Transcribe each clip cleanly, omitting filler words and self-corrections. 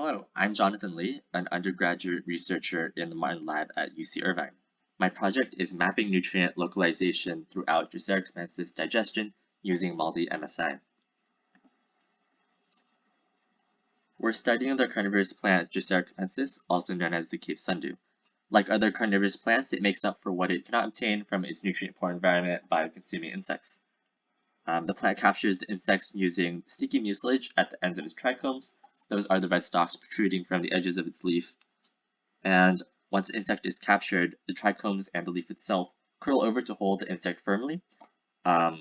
Hello, I'm Jonathan Lee, an undergraduate researcher in the Martin Lab at UC Irvine. My project is mapping nutrient localization throughout Drosera capensis digestion using MALDI MSI. We're studying the carnivorous plant Drosera capensis, also known as the Cape sundew. Like other carnivorous plants, it makes up for what it cannot obtain from its nutrient-poor environment by consuming insects. The plant captures the insects using sticky mucilage at the ends of its trichomes. Those are the red stalks protruding from the edges of its leaf. And once the insect is captured, the trichomes and the leaf itself curl over to hold the insect firmly and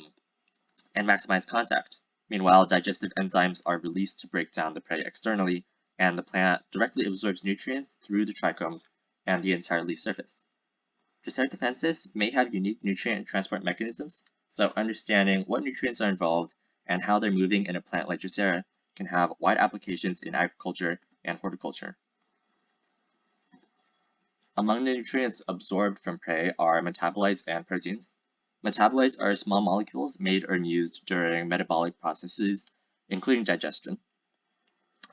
maximize contact. Meanwhile, digestive enzymes are released to break down the prey externally, and the plant directly absorbs nutrients through the trichomes and the entire leaf surface. Drosera capensis may have unique nutrient transport mechanisms, so understanding what nutrients are involved and how they're moving in a plant like Drosera can have wide applications in agriculture and horticulture. Among the nutrients absorbed from prey are metabolites and proteins. Metabolites are small molecules made or used during metabolic processes, including digestion.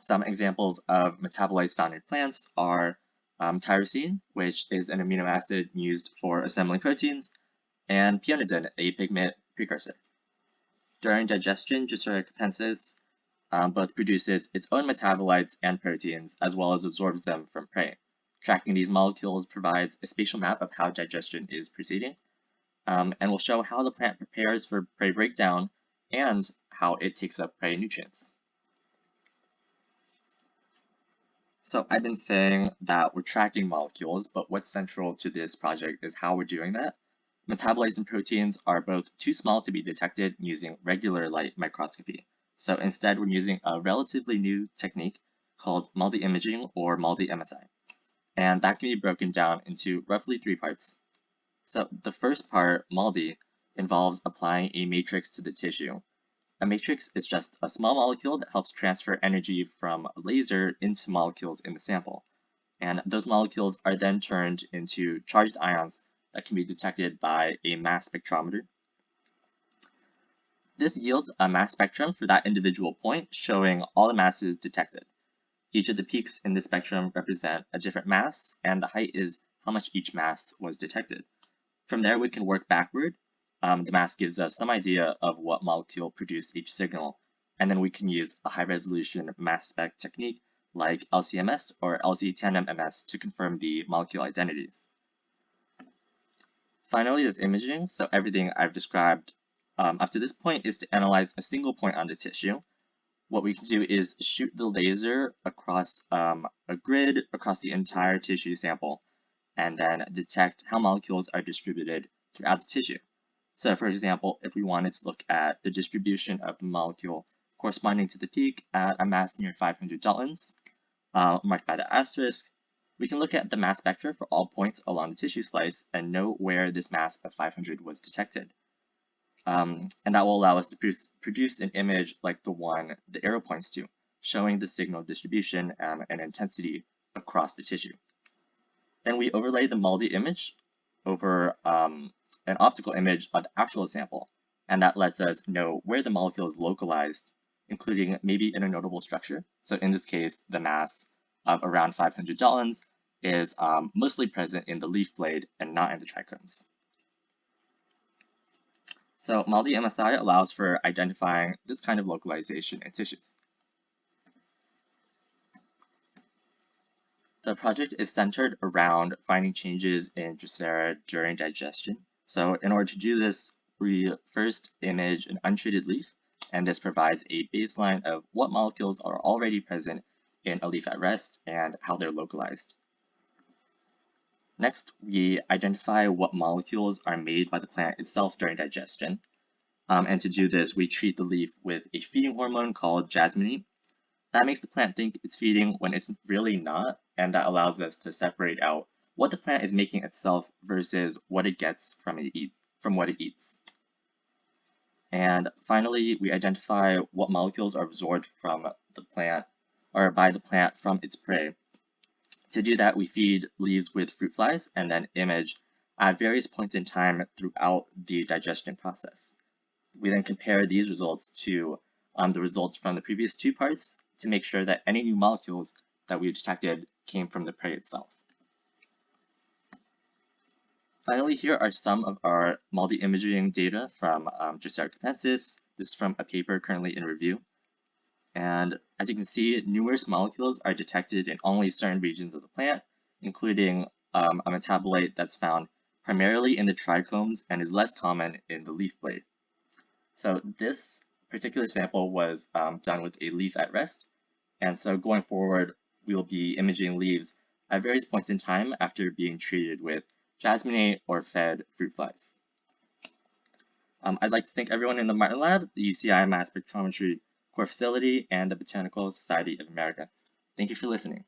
Some examples of metabolites found in plants are tyrosine, which is an amino acid used for assembling proteins, and peonidin, a pigment precursor. During digestion, Drosera capensis both produces its own metabolites and proteins, as well as absorbs them from prey. Tracking these molecules provides a spatial map of how digestion is proceeding, and will show how the plant prepares for prey breakdown and how it takes up prey nutrients. So I've been saying that we're tracking molecules, but what's central to this project is how we're doing that. Metabolites and proteins are both too small to be detected using regular light microscopy. So instead, we're using a relatively new technique called MALDI imaging or MALDI MSI. And that can be broken down into roughly 3 parts. So the first part, MALDI, involves applying a matrix to the tissue. A matrix is just a small molecule that helps transfer energy from a laser into molecules in the sample. And those molecules are then turned into charged ions that can be detected by a mass spectrometer. This yields a mass spectrum for that individual point, showing all the masses detected. Each of the peaks in the spectrum represent a different mass, and the height is how much each mass was detected. From there, we can work backward. The mass gives us some idea of what molecule produced each signal, and then we can use a high-resolution mass spec technique like LCMS or LC-tandem-MS to confirm the molecule identities. Finally, there's imaging. So everything I've described up to this point is to analyze a single point on the tissue. What we can do is shoot the laser across a grid across the entire tissue sample, and then detect how molecules are distributed throughout the tissue. So for example, if we wanted to look at the distribution of the molecule corresponding to the peak at a mass near 500 Daltons, marked by the asterisk, we can look at the mass spectra for all points along the tissue slice and know where this mass of 500 was detected. And that will allow us to produce an image like the one the arrow points to, showing the signal distribution and intensity across the tissue. Then we overlay the MALDI image over an optical image of the actual sample, and that lets us know where the molecule is localized, including maybe in a notable structure. So in this case, the mass of around 500 Daltons is mostly present in the leaf blade and not in the trichomes. So MALDI MSI allows for identifying this kind of localization in tissues. The project is centered around finding changes in Drosera during digestion. So in order to do this, we first image an untreated leaf, and this provides a baseline of what molecules are already present in a leaf at rest and how they're localized. Next, we identify what molecules are made by the plant itself during digestion. And to do this, we treat the leaf with a feeding hormone called jasmonate. That makes the plant think it's feeding when it's really not, and that allows us to separate out what the plant is making itself versus what it gets from what it eats. And finally, we identify what molecules are absorbed from the plant or by the plant from its prey. To do that, we feed leaves with fruit flies and then image at various points in time throughout the digestion process. We then compare these results to the results from the previous 2 parts to make sure that any new molecules that we detected came from the prey itself. Finally, here are some of our MALDI imaging data from Drosera capensis. This is from a paper currently in review. And as you can see, numerous molecules are detected in only certain regions of the plant, including a metabolite that's found primarily in the trichomes and is less common in the leaf blade. So this particular sample was done with a leaf at rest. And so going forward, we will be imaging leaves at various points in time after being treated with jasmonate or fed fruit flies. I'd like to thank everyone in the Martin Lab, the UCI Mass Spectrometry Core Facility, and the Botanical Society of America. Thank you for listening.